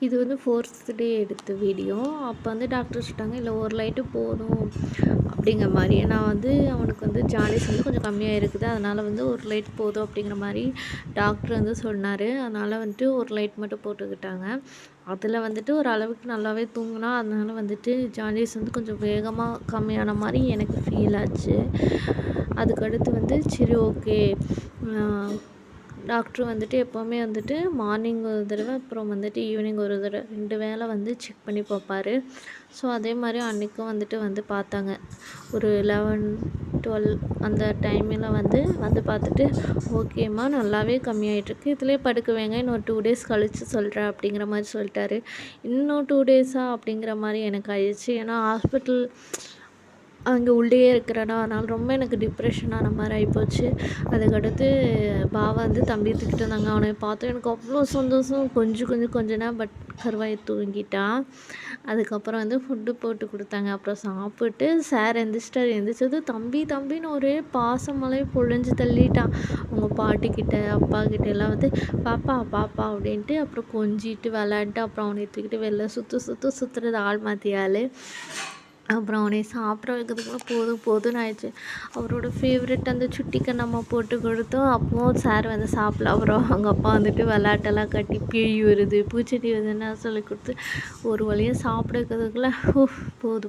இது வந்து 4th டே எடுத்த வீடியோ. அப்போ வந்து டாக்டர் சொல்லிட்டாங்க, இல்லை ஒரு லைட்டு போதும் அப்படிங்கிற மாதிரி. நான் வந்து அவனுக்கு வந்து ஜாண்டிஸ் வந்து கொஞ்சம் கம்மியாக இருக்குது, அதனால் வந்து ஒரு லைட் போதும் அப்படிங்கிற மாதிரி டாக்டர் வந்து சொன்னார். அதனால் வந்துட்டு ஒரு லைட் மட்டும் போட்டுக்கிட்டாங்க. அதில் வந்துட்டு ஒரு அளவுக்கு நல்லாவே தூங்கினா, அதனால் வந்துட்டு ஜாண்டிஸ் வந்து கொஞ்சம் வேகமாக கம்மியான மாதிரி எனக்கு ஃபீல் ஆச்சு. அதுக்கடுத்து வந்து சரி ஓகே, டாக்டர் வந்துட்டு எப்போவுமே வந்துட்டு மார்னிங் ஒரு தடவை, அப்புறம் வந்துட்டு ஈவினிங் ஒரு தடவை 2 வேளை வந்து செக் பண்ணி பார்ப்பாரு. ஸோ அதே மாதிரி அன்றைக்கும் வந்துட்டு வந்து பார்த்தாங்க. ஒரு 11, 12 அந்த டைமில் வந்து பார்த்துட்டு, ஓகேம்மா நல்லாவே கம்மியாயிட்ருக்கு, இதிலே படுக்க வைங்க, இன்னொரு 2 டேஸ் கழித்து சொல்கிறேன் அப்படிங்கிற மாதிரி சொல்லிட்டாரு. இன்னும் 2 டேஸா அப்படிங்கிற மாதிரி எனக்கு ஆயிடுச்சு. ஏன்னா ஹாஸ்பிட்டல் அங்கே உள்ளேயே இருக்கிறேனா, அதனால் ரொம்ப எனக்கு டிப்ரெஷன் ஆன மாதிரி ஆகிப்போச்சு. அதுக்கடுத்து பாவா வந்து தம்பி தூக்கிட்டு வந்தாங்க. அவனை பார்த்து எனக்கு அவ்வளோ சந்தோஷம். கொஞ்ச நேரம் பட் கருவாய் தூங்கிட்டான். அதுக்கப்புறம் வந்து ஃபுட்டு போட்டு கொடுத்தாங்க. அப்புறம் சாப்பிட்டு சார் எந்திரிச்சிட்டாரு. எந்திரிச்சது தம்பி தம்பின்னு ஒரே பாசமலை பொழிஞ்சு தள்ளிட்டான். அவங்க பாட்டிக்கிட்ட அப்பாக்கிட்ட எல்லாம் வந்து பாப்பா பாப்பா அப்படின்ட்டு, அப்புறம் கொஞ்சிட்டு விளாண்டுட்டு, அப்புறம் அவனை தூக்கிட்டு வெளில சுற்றுறது ஆள் மாற்றி ஆள். அப்புறம் அவனை சாப்பிட வைக்கிறதுக்குள்ள போதும் போதும்னு ஆயிடுச்சு. அவரோட ஃபேவரெட் அந்த சுட்டி கண்ணம்மா போட்டு கொடுத்தோம். அப்போவும் சார் வந்து சாப்பிடல. அப்புறம் அவங்க அப்பா வந்துட்டு விளாட்டெல்லாம் கட்டி பேய் வருது பூச்செடி வருதுன்னு சொல்லி கொடுத்து ஒரு வழியாக சாப்பிட வைக்கிறதுக்குள்ள போதும்